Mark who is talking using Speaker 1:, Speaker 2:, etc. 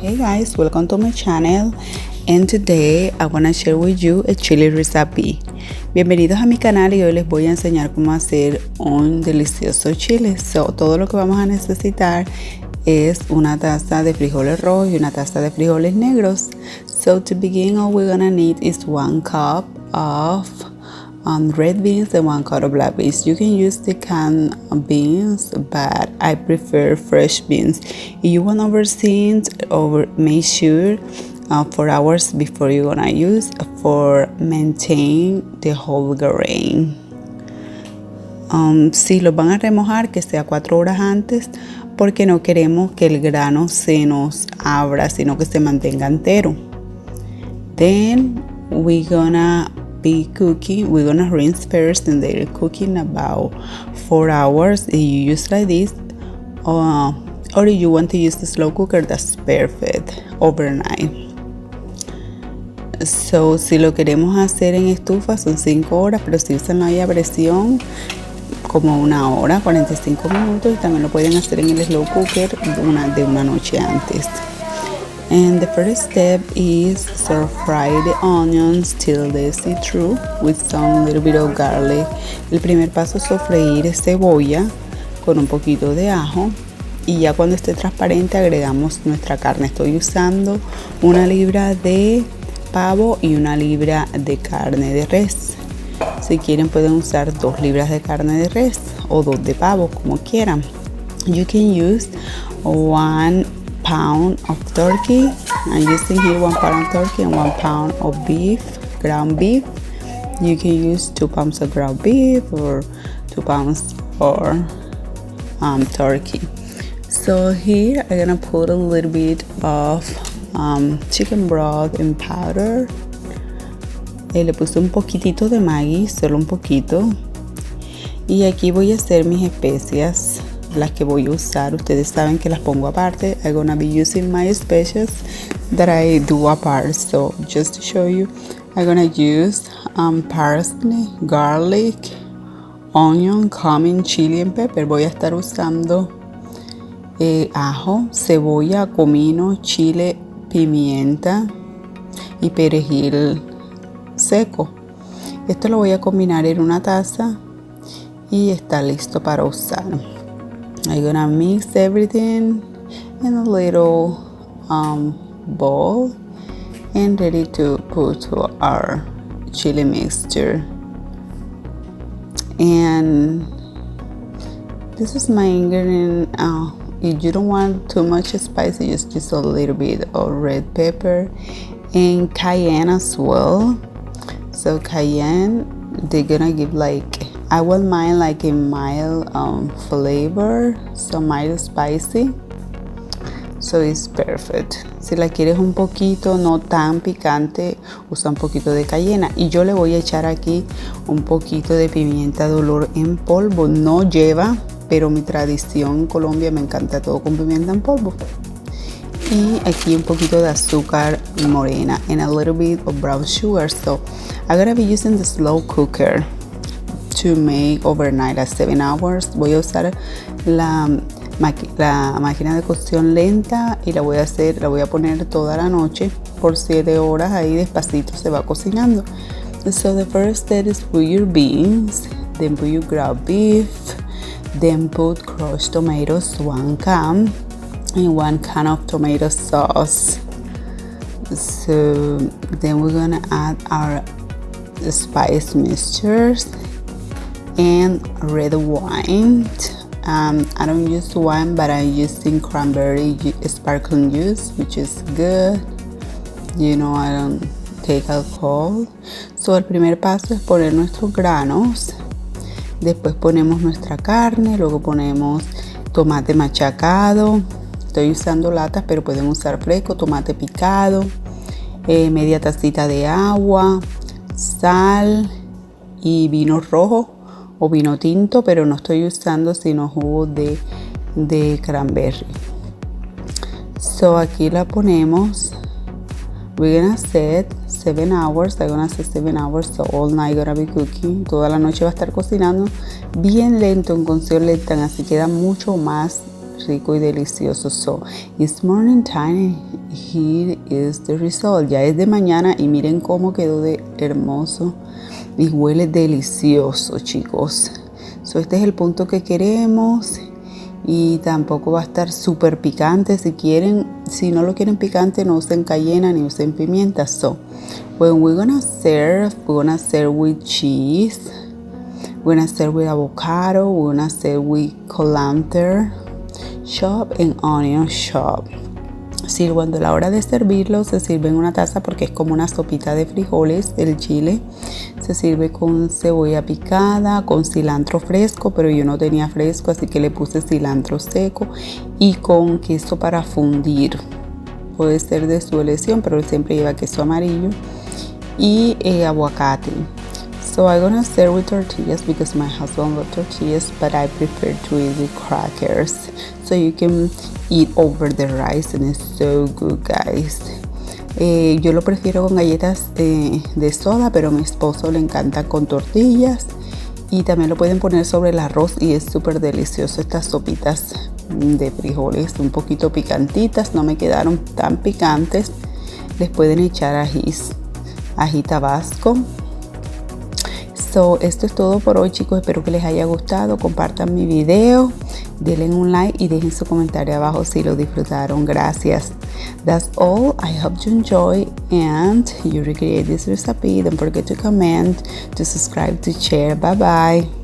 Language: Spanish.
Speaker 1: Hey guys, welcome to my channel, and today I want to share with you a chili recipe. Bienvenidos a mi canal y hoy les voy a enseñar cómo hacer un delicioso chile. Todo lo que vamos a necesitar es una taza de frijoles rojos y una taza de frijoles negros. So to begin, all we're gonna need is 1 cup of red beans and 1 cup of black beans. You can use the canned beans, but I prefer fresh beans. If you want make sure 4 hours before you're gonna use for maintain the whole grain. Si los van a remojar, que sea 4 horas antes, porque no queremos que el grano se nos abra, sino que se mantenga entero. Then we're gonna rinse first, and they're cooking about 4 hours. If you use like this, or if you want to use the slow cooker, that's perfect, overnight. So si lo queremos hacer en estufa son 5 horas, pero si usan la olla a presión como 1 hora, 45 minutos, y también lo pueden hacer en el slow cooker de una noche antes. And the first step is stir fry the onions till they see through with some little bit of garlic. El primer paso es sofreír cebolla con un poquito de ajo, y ya cuando esté transparente agregamos nuestra carne. Estoy usando 1 libra de pavo y 1 libra de carne de res. Si quieren pueden usar 2 libras de carne de res o 2 de pavo, como quieran. You can use 1 pound of turkey. I'm using here 1 pound of turkey and 1 pound of beef, ground beef. You can use 2 pounds of ground beef or 2 pounds for turkey. So here I'm gonna put a little bit of chicken broth in powder. Le puse un poquitito de Maggi, solo un poquito. Y aquí voy a hacer mis especias, las que voy a usar. Ustedes saben que las pongo aparte. I'm gonna be using my specials that I do apart. So just to show you, I'm gonna use parsley, garlic, onion, cumin, chili and pepper. Voy a estar usando ajo, cebolla, comino, chile, pimienta y perejil seco. Esto lo voy a combinar en una taza y está listo para usar. I'm gonna mix everything in a little bowl and ready to put to our chili mixture. And this is my ingredient. If you don't want too much spicy, just use a little bit of red pepper and cayenne as well. So cayenne, they're gonna give I want mine like a mild flavor, so mild spicy, so it's perfect. Si la quieres un poquito no tan picante, usa un poquito de cayena. Y yo le voy a echar aquí un poquito de pimienta de olor en polvo. No lleva, pero mi tradición en Colombia me encanta todo con pimienta en polvo. Y aquí un poquito de azúcar morena and a little bit of brown sugar. So I'm gonna be using the slow cooker to make overnight at 7 hours. Voy a usar la máquina de cocción lenta y la voy a poner toda la noche por 7 horas. Ahí despacito se va cocinando. So the first step is put your beans, then put your ground beef, then put crushed tomatoes, 1 can, and 1 can of tomato sauce. So then we're gonna add our spice mixtures and red wine. I don't use wine, but I'm using cranberry sparkling juice, which is good. You know, I don't take alcohol. So el primer paso es poner nuestros granos. Después ponemos nuestra carne, luego ponemos tomate machacado. Estoy usando latas, pero pueden usar fresco, tomate picado, media tacita de agua, sal y vino rojo o vino tinto, pero no estoy usando sino jugo de cranberry. So aquí la ponemos. We're gonna set 7 hours. I'm gonna set 7 hours, so all night gonna be cooking. Toda la noche va a estar cocinando bien lento, en cocción lenta, así queda mucho más rico y delicioso. So, it's morning time. Here is the result. Ya es de mañana y miren cómo quedó de hermoso y huele delicioso, chicos. So, este es el punto que queremos. Y tampoco va a estar súper picante. Si no lo quieren picante, no usen cayena ni usen pimienta. So, when we're gonna serve with cheese. We're gonna serve with avocado. We're gonna serve with coriander chop and onion chop. Cuando a la hora de servirlo, se sirve en una taza porque es como una sopita de frijoles. El chile se sirve con cebolla picada, con cilantro fresco, pero yo no tenía fresco, así que le puse cilantro seco, y con queso para fundir. Puede ser de su elección, pero siempre lleva queso amarillo y aguacate. So I'm gonna serve with tortillas because my husband loves tortillas, but I prefer to eat with crackers. So you can eat over the rice and it's so good, guys. Yo lo prefiero con galletas de soda, pero a mi esposo le encanta con tortillas. Y también lo pueden poner sobre el arroz y es súper delicioso. Estas sopitas de frijoles un poquito picantitas, no me quedaron tan picantes. Les pueden echar ají tabasco. So, esto es todo por hoy, chicos. Espero que les haya gustado. Compartan mi video, denle un like y dejen su comentario abajo si lo disfrutaron. Gracias. That's all. I hope you enjoy and you recreate this recipe. Don't forget to comment, to subscribe, to share. Bye bye.